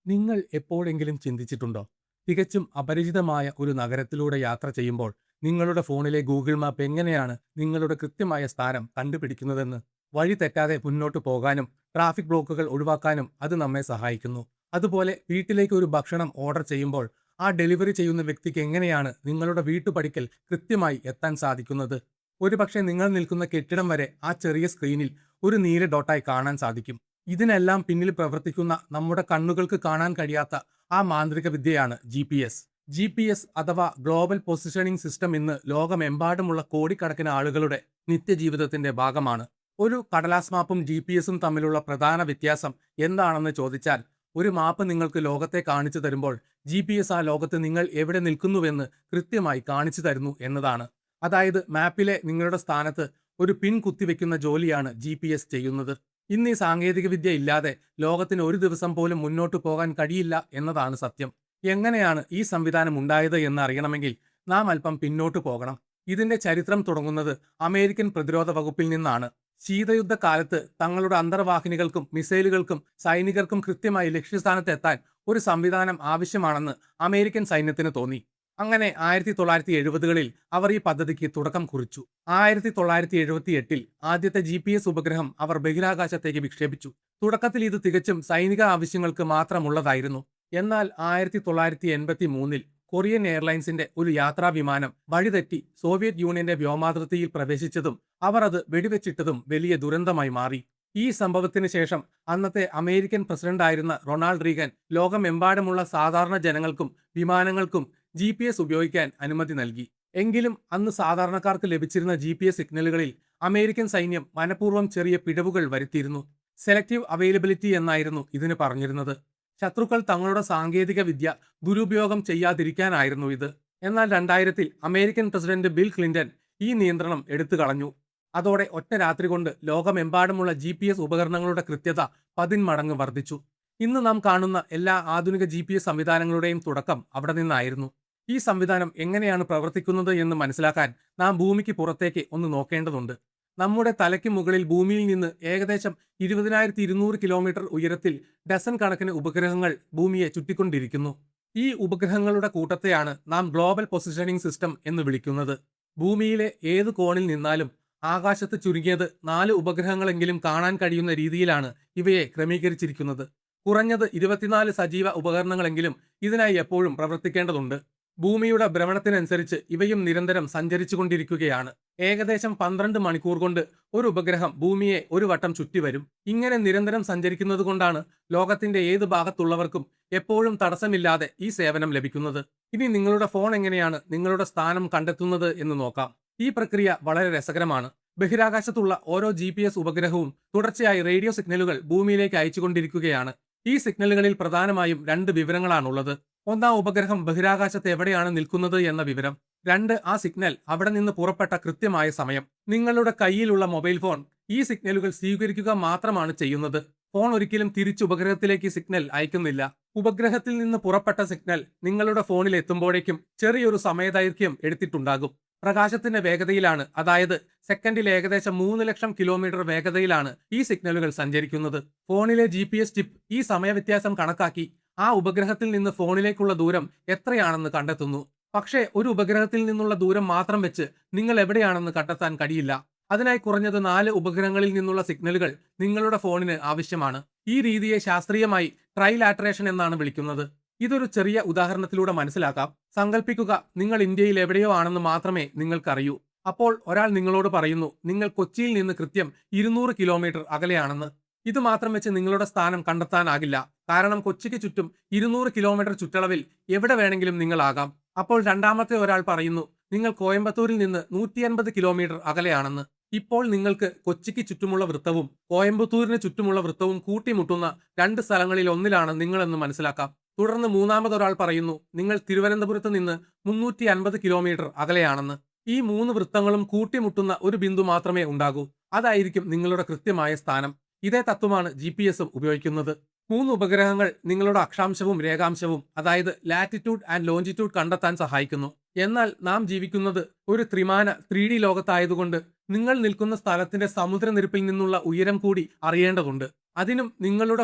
നിങ്ങൾ എപ്പോഴെങ്കിലും ചിന്തിച്ചിട്ടുണ്ടോ? തികച്ചും അപരിചിതമായ ഒരു നഗരത്തിലൂടെ യാത്ര ചെയ്യുമ്പോൾ നിങ്ങളുടെ ഫോണിലെ ഗൂഗിൾ മാപ്പ് എങ്ങനെയാണ് നിങ്ങളുടെ കൃത്യമായ സ്ഥാനം കണ്ടുപിടിക്കുന്നതെന്ന്? വഴി തെറ്റാതെ മുന്നോട്ട് പോകാനും ട്രാഫിക് ബ്ലോക്കുകൾ ഒഴിവാക്കാനും അത് നമ്മെ സഹായിക്കുന്നു. അതുപോലെ വീട്ടിലേക്ക് ഒരു ഭക്ഷണം ഓർഡർ ചെയ്യുമ്പോൾ ആ ഡെലിവറി ചെയ്യുന്ന വ്യക്തിക്ക് എങ്ങനെയാണ് നിങ്ങളുടെ വീട്ടുപടിക്കൽ കൃത്യമായി എത്താൻ സാധിക്കുന്നത്? ഒരുപക്ഷെ നിങ്ങൾ നിൽക്കുന്ന കെട്ടിടം വരെ ആ ചെറിയ സ്ക്രീനിൽ ഒരു നീല ഡോട്ടായി കാണാൻ സാധിക്കും. ഇതിനെല്ലാം പിന്നിൽ പ്രവർത്തിക്കുന്ന നമ്മുടെ കണ്ണുകൾക്ക് കാണാൻ കഴിയാത്ത ആ മാന്ത്രിക വിദ്യയാണ് GPS. GPS അഥവാ ഗ്ലോബൽ പൊസിഷനിംഗ് സിസ്റ്റം ഇന്ന് ലോകമെമ്പാടുമുള്ള കോടിക്കണക്കിന് ആളുകളുടെ നിത്യജീവിതത്തിന്റെ ഭാഗമാണ്. ഒരു കടലാസ് മാപ്പും GPS-ഉം തമ്മിലുള്ള പ്രധാന വ്യത്യാസം എന്താണെന്ന് ചോദിച്ചാൽ, ഒരു മാപ്പ് നിങ്ങൾക്ക് ലോകത്തെ കാണിച്ചു തരുമ്പോൾ GPS ആ ലോകത്ത് നിങ്ങൾ എവിടെ നിൽക്കുന്നുവെന്ന് കൃത്യമായി കാണിച്ചു തരുന്നു എന്നതാണ്. അതായത് മാപ്പിലെ നിങ്ങളുടെ സ്ഥാനത്ത് ഒരു പിൻ കുത്തിവെക്കുന്ന ജോലിയാണ് GPS ചെയ്യുന്നത്. ഇന്ന് ഈ സാങ്കേതിക വിദ്യ ഇല്ലാതെ ലോകത്തിന് ഒരു ദിവസം പോലും മുന്നോട്ട് പോകാൻ കഴിയില്ല എന്നതാണ് സത്യം. എങ്ങനെയാണ് ഈ സംവിധാനം ഉണ്ടായത് എന്ന് അറിയണമെങ്കിൽ നാം അല്പം പിന്നോട്ട് പോകണം. ഇതിന്റെ ചരിത്രം തുടങ്ങുന്നത് അമേരിക്കൻ പ്രതിരോധ വകുപ്പിൽ നിന്നാണ്. ശീതയുദ്ധകാലത്ത് തങ്ങളുടെ അന്തർവാഹിനികൾക്കും മിസൈലുകൾക്കും സൈനികർക്കും കൃത്യമായി ലക്ഷ്യസ്ഥാനത്ത് എത്താൻ ഒരു സംവിധാനം ആവശ്യമാണെന്ന് അമേരിക്കൻ സൈന്യത്തിന് തോന്നി. അങ്ങനെ 1970-കളിൽ അവർ ഈ പദ്ധതിക്ക് തുടക്കം കുറിച്ചു. 1978-ൽ ആദ്യത്തെ GPS ഉപഗ്രഹം അവർ ബഹിരാകാശത്തേക്ക് വിക്ഷേപിച്ചു. തുടക്കത്തിൽ ഇത് തികച്ചും സൈനിക ആവശ്യങ്ങൾക്ക് മാത്രമുള്ളതായിരുന്നു. എന്നാൽ 1983-ൽ കൊറിയൻ എയർലൈൻസിന്റെ ഒരു യാത്രാ വിമാനം വഴിതെറ്റി സോവിയറ്റ് യൂണിയന്റെ വ്യോമാതിർത്തിയിൽ പ്രവേശിച്ചതും അവർ അത് വെടിവെച്ചിട്ടതും വലിയ ദുരന്തമായി മാറി. ഈ സംഭവത്തിന് ശേഷം അന്നത്തെ അമേരിക്കൻ പ്രസിഡന്റായിരുന്ന റൊണാൾഡ് റീഗൻ ലോകമെമ്പാടുമുള്ള സാധാരണ ജനങ്ങൾക്കും വിമാനങ്ങൾക്കും GPS ഉപയോഗിക്കാൻ അനുമതി നൽകി. എങ്കിലും അന്ന് സാധാരണക്കാർക്ക് ലഭിച്ചിരുന്ന GPS സിഗ്നലുകളിൽ അമേരിക്കൻ സൈന്യം മനഃപൂർവ്വം ചെറിയ പിഴവുകൾ വരുത്തിയിരുന്നു. സെലക്റ്റീവ് അവൈലബിലിറ്റി എന്നായിരുന്നു ഇതിന് പറഞ്ഞിരുന്നത്. ശത്രുക്കൾ തങ്ങളുടെ സാങ്കേതിക വിദ്യ ദുരുപയോഗം ചെയ്യാതിരിക്കാനായിരുന്നു ഇത്. എന്നാൽ 2000-ൽ അമേരിക്കൻ പ്രസിഡന്റ് ബിൽ ക്ലിന്റൺ ഈ നിയന്ത്രണം എടുത്തു കളഞ്ഞു. അതോടെ ഒറ്റ രാത്രി കൊണ്ട് ലോകമെമ്പാടുമുള്ള GPS ഉപകരണങ്ങളുടെ കൃത്യത 10 മടങ്ങ് വർദ്ധിച്ചു. ഇന്ന് നാം കാണുന്ന എല്ലാ ആധുനിക GPS സംവിധാനങ്ങളുടെയും തുടക്കം അവിടെ നിന്നായിരുന്നു. ഈ സംവിധാനം എങ്ങനെയാണ് പ്രവർത്തിക്കുന്നത് എന്ന് മനസ്സിലാക്കാൻ നാം ഭൂമിക്ക് പുറത്തേക്ക് ഒന്ന് നോക്കേണ്ടതുണ്ട്. നമ്മുടെ തലയ്ക്ക് മുകളിൽ ഭൂമിയിൽ നിന്ന് ഏകദേശം 20,200 കിലോമീറ്റർ ഉയരത്തിൽ ഡസൻ കണക്കിന് ഉപഗ്രഹങ്ങൾ ഭൂമിയെ ചുറ്റിക്കൊണ്ടിരിക്കുന്നു. ഈ ഉപഗ്രഹങ്ങളുടെ കൂട്ടത്തെയാണ് നാം ഗ്ലോബൽ പൊസിഷനിംഗ് സിസ്റ്റം എന്ന് വിളിക്കുന്നത്. ഭൂമിയിലെ ഏത് കോണിൽ നിന്നാലും ആകാശത്ത് ചുരുങ്ങിയത് 4 ഉപഗ്രഹങ്ങളെങ്കിലും കാണാൻ കഴിയുന്ന രീതിയിലാണ് ഇവയെ ക്രമീകരിച്ചിരിക്കുന്നത്. കുറഞ്ഞത് 24 സജീവ ഉപകരണങ്ങളെങ്കിലും ഇതിനായി എപ്പോഴും പ്രവർത്തിക്കേണ്ടതുണ്ട്. ഭൂമിയുടെ ഭ്രമണത്തിനനുസരിച്ച് ഇവയും നിരന്തരം സഞ്ചരിച്ചുകൊണ്ടിരിക്കുകയാണ്. ഏകദേശം 12 മണിക്കൂർ കൊണ്ട് ഒരു ഉപഗ്രഹം ഭൂമിയെ ഒരു വട്ടം ചുറ്റിവരും. ഇങ്ങനെ നിരന്തരം സഞ്ചരിക്കുന്നത് കൊണ്ടാണ് ലോകത്തിന്റെ ഏത് ഭാഗത്തുള്ളവർക്കും എപ്പോഴും തടസ്സമില്ലാതെ ഈ സേവനം ലഭിക്കുന്നത്. ഇനി നിങ്ങളുടെ ഫോൺ എങ്ങനെയാണ് നിങ്ങളുടെ സ്ഥാനം കണ്ടെത്തുന്നത് എന്ന് നോക്കാം. ഈ പ്രക്രിയ വളരെ രസകരമാണ്. ബഹിരാകാശത്തുള്ള ഓരോ GPS ഉപഗ്രഹവും തുടർച്ചയായി റേഡിയോ സിഗ്നലുകൾ ഭൂമിയിലേക്ക് അയച്ചുകൊണ്ടിരിക്കുകയാണ്. ഈ സിഗ്നലുകളിൽ പ്രധാനമായും 2 വിവരങ്ങളാണുള്ളത്. ഒന്നാം ഉപഗ്രഹം ബഹിരാകാശത്ത് എവിടെയാണ് നിൽക്കുന്നത് എന്ന വിവരം. 2 ആ സിഗ്നൽ അവിടെ നിന്ന് പുറപ്പെട്ട കൃത്യമായ സമയം. നിങ്ങളുടെ കയ്യിലുള്ള മൊബൈൽ ഫോൺ ഈ സിഗ്നലുകൾ സ്വീകരിക്കുക മാത്രമാണ് ചെയ്യുന്നത്. ഫോൺ ഒരിക്കലും തിരിച്ച് ഉപഗ്രഹത്തിലേക്ക് സിഗ്നൽ അയക്കുന്നില്ല. ഉപഗ്രഹത്തിൽ നിന്ന് പുറപ്പെട്ട സിഗ്നൽ നിങ്ങളുടെ ഫോണിൽ എത്തുമ്പോഴേക്കും ചെറിയൊരു സമയദൈർഘ്യം എടുത്തിട്ടുണ്ടാകും. പ്രകാശത്തിന്റെ വേഗതയിലാണ്, അതായത് സെക്കൻഡിൽ ഏകദേശം 3 ലക്ഷം കിലോമീറ്റർ വേഗതയിലാണ് ഈ സിഗ്നലുകൾ സഞ്ചരിക്കുന്നത്. ഫോണിലെ GPS ചിപ്പ് ഈ സമയവ്യത്യാസം കണക്കാക്കി ആ ഉപഗ്രഹത്തിൽ നിന്ന് ഫോണിലേക്കുള്ള ദൂരം എത്രയാണെന്ന് കണ്ടെത്തുന്നു. പക്ഷേ ഒരു ഉപഗ്രഹത്തിൽ നിന്നുള്ള ദൂരം മാത്രം വെച്ച് നിങ്ങൾ എവിടെയാണെന്ന് കണ്ടെത്താൻ കഴിയില്ല. അതിനായി കുറഞ്ഞത് 4 ഉപഗ്രഹങ്ങളിൽ നിന്നുള്ള സിഗ്നലുകൾ നിങ്ങളുടെ ഫോണിന് ആവശ്യമാണ്. ഈ രീതിയെ ശാസ്ത്രീയമായി ട്രൈലാറ്ററേഷൻ എന്നാണ് വിളിക്കുന്നത്. ഇതൊരു ചെറിയ ഉദാഹരണത്തിലൂടെ മനസ്സിലാക്കാം. സങ്കല്പിക്കുക, നിങ്ങൾ ഇന്ത്യയിൽ എവിടെയോ ആണെന്ന് മാത്രമേ നിങ്ങൾക്കറിയൂ. അപ്പോൾ ഒരാൾ നിങ്ങളോട് പറയുന്നു നിങ്ങൾ കൊച്ചിയിൽ നിന്ന് കൃത്യം 200 കിലോമീറ്റർ അകലെയാണെന്ന്. ഇത് മാത്രം വെച്ച് നിങ്ങളുടെ സ്ഥാനം കണ്ടെത്താനാകില്ല. കാരണം കൊച്ചിക്ക് ചുറ്റും 200 കിലോമീറ്റർ ചുറ്റളവിൽ എവിടെ വേണമെങ്കിലും നിങ്ങളാകാം. അപ്പോൾ രണ്ടാമത്തെ ഒരാൾ പറയുന്നു നിങ്ങൾ കോയമ്പത്തൂരിൽ നിന്ന് 150 കിലോമീറ്റർ അകലെയാണെന്ന്. ഇപ്പോൾ നിങ്ങൾക്ക് കൊച്ചിക്ക് ചുറ്റുമുള്ള വൃത്തവും കോയമ്പത്തൂരിന് ചുറ്റുമുള്ള വൃത്തവും കൂട്ടിമുട്ടുന്ന 2 സ്ഥലങ്ങളിൽ ഒന്നിലാണ് നിങ്ങളെന്ന് മനസ്സിലാക്കാം. തുടർന്ന് മൂന്നാമതൊരാൾ പറയുന്നു നിങ്ങൾ തിരുവനന്തപുരത്ത് നിന്ന് 350 കിലോമീറ്റർ അകലെയാണെന്ന്. ഈ 3 വൃത്തങ്ങളും കൂട്ടിമുട്ടുന്ന ഒരു ബിന്ദു മാത്രമേ ഉണ്ടാകൂ. അതായിരിക്കും നിങ്ങളുടെ കൃത്യമായ സ്ഥാനം. ഇതേ തത്വമാണ് GPS-ഉം ഉപയോഗിക്കുന്നത്. 3 ഉപഗ്രഹങ്ങൾ നിങ്ങളുടെ അക്ഷാംശവും രേഖാംശവും, അതായത് ലാറ്റിറ്റ്യൂഡ് ആൻഡ് ലോഞ്ചിറ്റ്യൂഡ് കണ്ടെത്താൻ സഹായിക്കുന്നു. എന്നാൽ നാം ജീവിക്കുന്നത് ഒരു ത്രിമാന 3D ലോകത്തായതുകൊണ്ട് നിങ്ങൾ നിൽക്കുന്ന സ്ഥലത്തിന്റെ സമുദ്രനിരപ്പിൽ നിന്നുള്ള ഉയരം കൂടി അറിയേണ്ടതുണ്ട്. അതിനും നിങ്ങളുടെ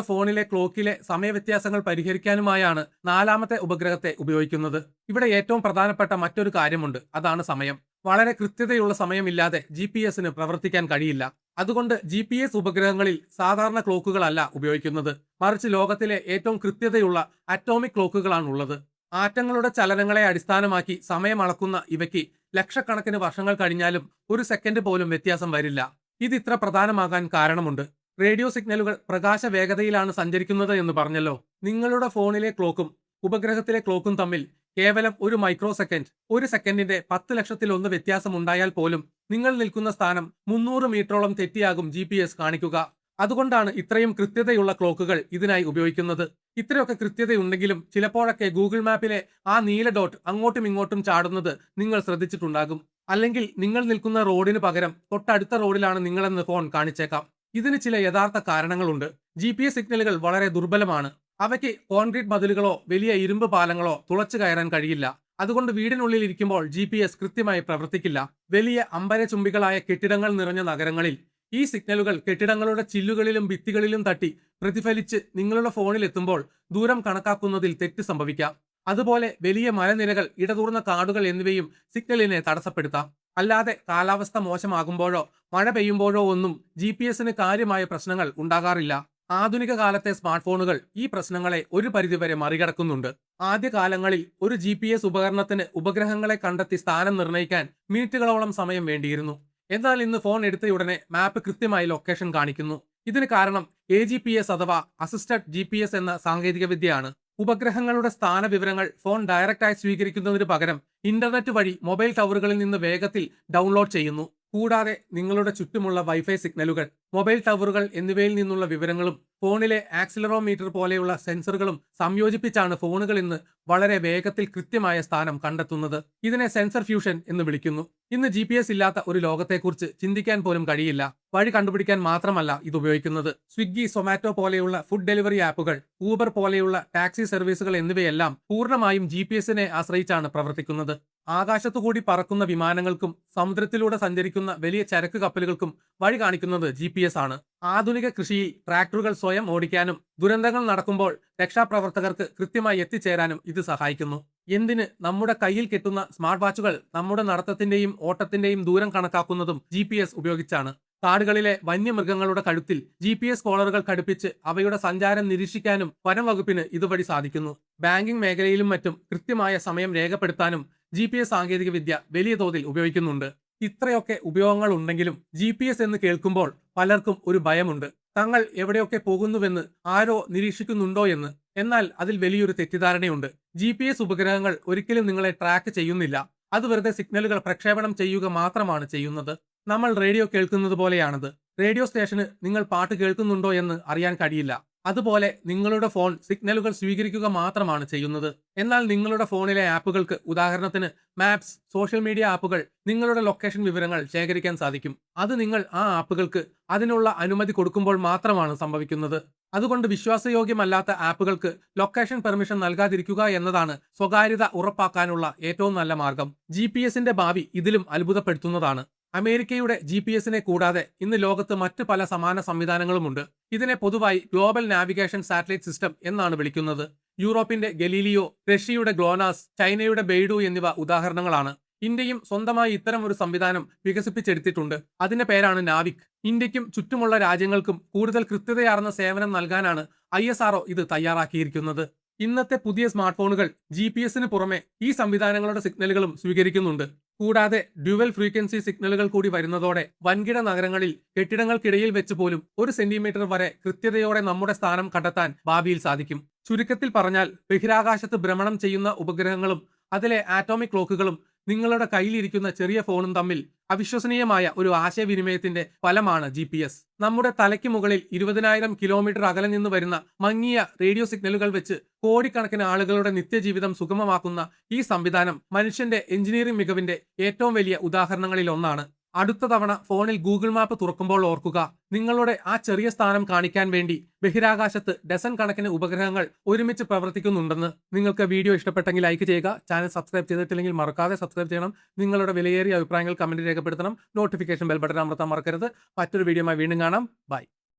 ഫോണിലെ ക്ലോക്കിലെ സമയവ്യത്യാസങ്ങൾ പരിഹരിക്കാനുമായാണ് നാലാമത്തെ ഉപഗ്രഹത്തെ ഉപയോഗിക്കുന്നത്. ഇവിടെ ഏറ്റവും പ്രധാനപ്പെട്ട മറ്റൊരു കാര്യമുണ്ട്, അതാണ് സമയം. വളരെ കൃത്യതയുള്ള സമയമില്ലാതെ GPS-ന് പ്രവർത്തിക്കാൻ കഴിയില്ല. അതുകൊണ്ട് GPS ഉപഗ്രഹങ്ങളിൽ സാധാരണ ക്ലോക്കുകളല്ല ഉപയോഗിക്കുന്നത്, മറിച്ച് ലോകത്തിലെ ഏറ്റവും കൃത്യതയുള്ള അറ്റോമിക് ക്ലോക്കുകളാണുള്ളത്. ആറ്റങ്ങളുടെ ചലനങ്ങളെ അടിസ്ഥാനമാക്കി സമയം അളക്കുന്ന ഇവയ്ക്ക് ലക്ഷക്കണക്കിന് വർഷങ്ങൾ കഴിഞ്ഞാലും ഒരു സെക്കൻഡ് പോലും വ്യത്യാസം വരില്ല. ഇത് ഇത്ര പ്രധാനമാകാൻ കാരണമുണ്ട്. റേഡിയോ സിഗ്നലുകൾ പ്രകാശ വേഗതയിലാണ് സഞ്ചരിക്കുന്നത് എന്ന് പറഞ്ഞല്ലോ. നിങ്ങളുടെ ഫോണിലെ ക്ലോക്കും ഉപഗ്രഹത്തിലെ ക്ലോക്കും തമ്മിൽ കേവലം ഒരു മൈക്രോ സെക്കൻഡ്, ഒരു സെക്കൻഡിന്റെ 10,00,000-1 വ്യത്യാസം ഉണ്ടായാൽ പോലും നിങ്ങൾ നിൽക്കുന്ന സ്ഥാനം 300 മീറ്ററോളം തെറ്റിയാകും GPS കാണിക്കുക. അതുകൊണ്ടാണ് ഇത്രയും കൃത്യതയുള്ള ക്ലോക്കുകൾ ഇതിനായി ഉപയോഗിക്കുന്നത്. ഇത്രയൊക്കെ കൃത്യതയുണ്ടെങ്കിലും ചിലപ്പോഴൊക്കെ ഗൂഗിൾ മാപ്പിലെ ആ നീല ഡോട്ട് അങ്ങോട്ടും ഇങ്ങോട്ടും ചാടുന്നത് നിങ്ങൾ ശ്രദ്ധിച്ചിട്ടുണ്ടാകും. അല്ലെങ്കിൽ നിങ്ങൾ നിൽക്കുന്ന റോഡിന് പകരം തൊട്ടടുത്ത റോഡിലാണ് നിങ്ങളെന്ന് ഫോൺ കാണിച്ചേക്കാം. ഇതിന് ചില യഥാർത്ഥ കാരണങ്ങളുണ്ട്. GPS സിഗ്നലുകൾ വളരെ ദുർബലമാണ്. അവയ്ക്ക് കോൺക്രീറ്റ് മതിലുകളോ വലിയ ഇരുമ്പ് പാലങ്ങളോ തുളച്ചു കയറാൻ കഴിയില്ല. അതുകൊണ്ട് വീടിനുള്ളിൽ ഇരിക്കുമ്പോൾ GPS കൃത്യമായി പ്രവർത്തിക്കില്ല. വലിയ അമ്പരചുംബികളായ കെട്ടിടങ്ങൾ നിറഞ്ഞ നഗരങ്ങളിൽ ഈ സിഗ്നലുകൾ കെട്ടിടങ്ങളുടെ ചില്ലുകളിലും ഭിത്തികളിലും തട്ടി പ്രതിഫലിച്ച് നിങ്ങളുടെ ഫോണിൽ എത്തുമ്പോൾ ദൂരം കണക്കാക്കുന്നതിൽ തെറ്റ് സംഭവിക്കാം. അതുപോലെ വലിയ മലനിരകൾ, ഇടതൂർന്ന കാടുകൾ എന്നിവയും സിഗ്നലിനെ തടസ്സപ്പെടുത്താം. അല്ലാതെ കാലാവസ്ഥ മോശമാകുമ്പോഴോ മഴ പെയ്യുമ്പോഴോ ഒന്നും GPS-ന് കാര്യമായ പ്രശ്നങ്ങൾ ഉണ്ടാകാറില്ല. ആധുനിക കാലത്തെ സ്മാർട്ട് ഫോണുകൾ ഈ പ്രശ്നങ്ങളെ ഒരു പരിധിവരെ മറികടക്കുന്നുണ്ട്. ആദ്യകാലങ്ങളിൽ ഒരു GPS ഉപകരണത്തിന് ഉപഗ്രഹങ്ങളെ കണ്ടെത്തി സ്ഥാനം നിർണ്ണയിക്കാൻ മിനിറ്റുകളോളം സമയം വേണ്ടിയിരുന്നു. എന്നാൽ ഇന്ന് ഫോൺ എടുത്തയുടനെ മാപ്പ് കൃത്യമായി ലൊക്കേഷൻ കാണിക്കുന്നു. ഇതിന് കാരണം AGPS അഥവാ അസിസ്റ്റഡ് GPS എന്ന സാങ്കേതിക വിദ്യയാണ്. ഉപഗ്രഹങ്ങളുടെ സ്ഥാന വിവരങ്ങൾ ഫോൺ ഡയറക്റ്റായി സ്വീകരിക്കുന്നതിന് പകരം ഇന്റർനെറ്റ് വഴി മൊബൈൽ ടവറുകളിൽ നിന്ന് വേഗത്തിൽ ഡൗൺലോഡ് ചെയ്യുന്നു. കൂടാതെ നിങ്ങളുടെ ചുറ്റുമുള്ള വൈഫൈ സിഗ്നലുകൾ, മൊബൈൽ ടവറുകൾ എന്നിവയിൽ നിന്നുള്ള വിവരങ്ങളും ഫോണിലെ ആക്സിലറോമീറ്റർ പോലെയുള്ള സെൻസറുകളും സംയോജിപ്പിച്ചാണ് ഫോണുകൾ ഇന്ന് വളരെ വേഗത്തിൽ കൃത്യമായ സ്ഥാനം കണ്ടെത്തുന്നത്. ഇതിനെ സെൻസർ ഫ്യൂഷൻ എന്ന് വിളിക്കുന്നു. ഇന്ന് GPS ഇല്ലാത്ത ഒരു ലോകത്തെക്കുറിച്ച് ചിന്തിക്കാൻ പോലും കഴിയില്ല. വഴി കണ്ടുപിടിക്കാൻ മാത്രമല്ല ഇത് ഉപയോഗിക്കുന്നത്. സ്വിഗ്ഗി, സൊമാറ്റോ പോലെയുള്ള ഫുഡ് ഡെലിവറി ആപ്പുകൾ, ഊബർ പോലെയുള്ള ടാക്സി സർവീസുകൾ എന്നിവയെല്ലാം പൂർണ്ണമായും GPS-നെ ആശ്രയിച്ചാണ് പ്രവർത്തിക്കുന്നത്. ആകാശത്തുകൂടി പറക്കുന്ന വിമാനങ്ങൾക്കും സമുദ്രത്തിലൂടെ സഞ്ചരിക്കുന്ന വലിയ ചരക്ക് കപ്പലുകൾക്കും വഴി കാണിക്കുന്നത് GPS ആണ്. ആധുനിക കൃഷിയിൽ ട്രാക്ടറുകൾ സ്വയം ഓടിക്കാനും ദുരന്തങ്ങൾ നടക്കുമ്പോൾ രക്ഷാപ്രവർത്തകർക്ക് കൃത്യമായി എത്തിച്ചേരാനും ഇത് സഹായിക്കുന്നു. എന്തിന്, നമ്മുടെ കയ്യിൽ കെട്ടുന്ന സ്മാർട്ട് വാച്ചുകൾ നമ്മുടെ നടത്തത്തിന്റെയും ഓട്ടത്തിന്റെയും ദൂരം കണക്കാക്കുന്നതും GPS ഉപയോഗിച്ചാണ്. കാടുകളിലെ വന്യമൃഗങ്ങളുടെ കഴുത്തിൽ GPS കോളറുകൾ ഘടിപ്പിച്ച് അവയുടെ സഞ്ചാരം നിരീക്ഷിക്കാനും വനം വകുപ്പിന് ഇതുവഴി സാധിക്കുന്നു. ബാങ്കിംഗ് മേഖലയിലും മറ്റും കൃത്യമായ സമയം രേഖപ്പെടുത്താനും GPS സാങ്കേതിക വിദ്യ വലിയ തോതിൽ ഉപയോഗിക്കുന്നുണ്ട്. ഇത്രയൊക്കെ ഉപയോഗങ്ങൾ ഉണ്ടെങ്കിലും GPS എന്ന് കേൾക്കുമ്പോൾ പലർക്കും ഒരു ഭയമുണ്ട്. തങ്ങൾ എവിടെയൊക്കെ പോകുന്നുവെന്ന് ആരോ നിരീക്ഷിക്കുന്നുണ്ടോ എന്ന്. എന്നാൽ അതിൽ വലിയൊരു തെറ്റിദ്ധാരണയുണ്ട്. GPS ഉപഗ്രഹങ്ങൾ ഒരിക്കലും നിങ്ങളെ ട്രാക്ക് ചെയ്യുന്നില്ല. അത് വെറുതെ സിഗ്നലുകൾ പ്രക്ഷേപണം ചെയ്യുക മാത്രമാണ് ചെയ്യുന്നത്. നമ്മൾ റേഡിയോ കേൾക്കുന്നത് പോലെയാണത്. റേഡിയോ സ്റ്റേഷന് നിങ്ങൾ പാട്ട് കേൾക്കുന്നുണ്ടോ എന്ന് അറിയാൻ കഴിയില്ല. അതുപോലെ നിങ്ങളുടെ ഫോൺ സിഗ്നലുകൾ സ്വീകരിക്കുക മാത്രമാണ് ചെയ്യുന്നത്. എന്നാൽ നിങ്ങളുടെ ഫോണിലെ ആപ്പുകൾക്ക്, ഉദാഹരണത്തിന് മാപ്സ്, സോഷ്യൽ മീഡിയ ആപ്പുകൾ നിങ്ങളുടെ ലൊക്കേഷൻ വിവരങ്ങൾ ശേഖരിക്കാൻ സാധിക്കും. അത് നിങ്ങൾ ആ ആപ്പുകൾക്ക് അതിനുള്ള അനുമതി കൊടുക്കുമ്പോൾ മാത്രമാണ് സംഭവിക്കുന്നത്. അതുകൊണ്ട് വിശ്വാസയോഗ്യമല്ലാത്ത ആപ്പുകൾക്ക് ലൊക്കേഷൻ പെർമിഷൻ നൽകാതിരിക്കുക എന്നതാണ് സ്വകാര്യത ഉറപ്പാക്കാനുള്ള ഏറ്റവും നല്ല മാർഗം. GPS-ന്റെ ഭാവി ഇതിലും അത്ഭുതപ്പെടുത്തുന്നതാണ്. അമേരിക്കയുടെ GPS-നെ കൂടാതെ ഇന്ന് ലോകത്ത് മറ്റ് പല സമാന സംവിധാനങ്ങളുമുണ്ട്. ഇതിനെ പൊതുവായി ഗ്ലോബൽ നാവിഗേഷൻ സാറ്റലൈറ്റ് സിസ്റ്റം എന്നാണ് വിളിക്കുന്നത്. യൂറോപ്പിന്റെ ഗലീലിയോ, റഷ്യയുടെ ഗ്ലോനാസ്, ചൈനയുടെ ബെയ്ഡു എന്നിവ ഉദാഹരണങ്ങളാണ്. ഇന്ത്യയും സ്വന്തമായി ഇത്തരം ഒരു സംവിധാനം വികസിപ്പിച്ചെടുത്തിട്ടുണ്ട്. അതിന്റെ പേരാണ് നാവിക്. ഇന്ത്യക്കും ചുറ്റുമുള്ള രാജ്യങ്ങൾക്കും കൂടുതൽ കൃത്യതയാർന്ന സേവനം നൽകാനാണ് ISRO ഇത് തയ്യാറാക്കിയിരിക്കുന്നത്. ഇന്നത്തെ പുതിയ സ്മാർട്ട് ഫോണുകൾ GPS-ന് പുറമെ ഈ സംവിധാനങ്ങളുടെ സിഗ്നലുകളും സ്വീകരിക്കുന്നുണ്ട്. കൂടാതെ ഡ്യുവൽ ഫ്രീക്വൻസി സിഗ്നലുകൾ കൂടി വരുന്നതോടെ വൻകിട നഗരങ്ങളിൽ കെട്ടിടങ്ങൾക്കിടയിൽ വെച്ച് പോലും 1 സെന്റിമീറ്റർ വരെ കൃത്യതയോടെ നമ്മുടെ സ്ഥാനം കണ്ടെത്താൻ ഭാവിയിൽ സാധിക്കും. ചുരുക്കത്തിൽ പറഞ്ഞാൽ ബഹിരാകാശത്ത് ഭ്രമണം ചെയ്യുന്ന ഉപഗ്രഹങ്ങളും അതിലെ ആറ്റോമിക് ക്ലോക്കുകളും നിങ്ങളുടെ കയ്യിലിരിക്കുന്ന ചെറിയ ഫോണും തമ്മിൽ അവിശ്വസനീയമായ ഒരു ആശയവിനിമയത്തിന്റെ ഫലമാണ് GPS. നമ്മുടെ തലയ്ക്ക് മുകളിൽ 20,000 കിലോമീറ്റർ അകലെ നിന്ന് വരുന്ന മങ്ങിയ റേഡിയോ സിഗ്നലുകൾ വെച്ച് കോടിക്കണക്കിന് ആളുകളുടെ നിത്യജീവിതം സുഗമമാക്കുന്ന ഈ സംവിധാനം മനുഷ്യന്റെ എഞ്ചിനീയറിംഗ് മികവിന്റെ ഏറ്റവും വലിയ ഉദാഹരണങ്ങളിൽ ഒന്നാണ്. അടുത്ത തവണ ഫോണിൽ ഗൂഗിൾ മാപ്പ് തുറക്കുമ്പോൾ ഓർക്കുക, നിങ്ങളുടെ ആ ചെറിയ സ്ഥാനം കാണിക്കാൻ വേണ്ടി ബഹിരാകാശത്ത് ഡസൻ കണക്കിന് ഉപഗ്രഹങ്ങൾ ഒരുമിച്ച് പ്രവർത്തിക്കുന്നുണ്ടെന്ന്. നിങ്ങൾക്ക് വീഡിയോ ഇഷ്ടപ്പെട്ടെങ്കിൽ ലൈക്ക് ചെയ്യുക. ചാനൽ സബ്സ്ക്രൈബ് ചെയ്തിട്ടില്ലെങ്കിൽ മറക്കാതെ സബ്സ്ക്രൈബ് ചെയ്യണം. നിങ്ങളുടെ വിലയേറിയ അഭിപ്രായങ്ങൾ കമന്റ് രേഖപ്പെടുത്തണം. നോട്ടിഫിക്കേഷൻ ബെൽ ബട്ടൺ അമർത്താൻ മറക്കരുത്. മറ്റൊരു വീഡിയോയുമായി വീണ്ടും കാണാം. ബൈ.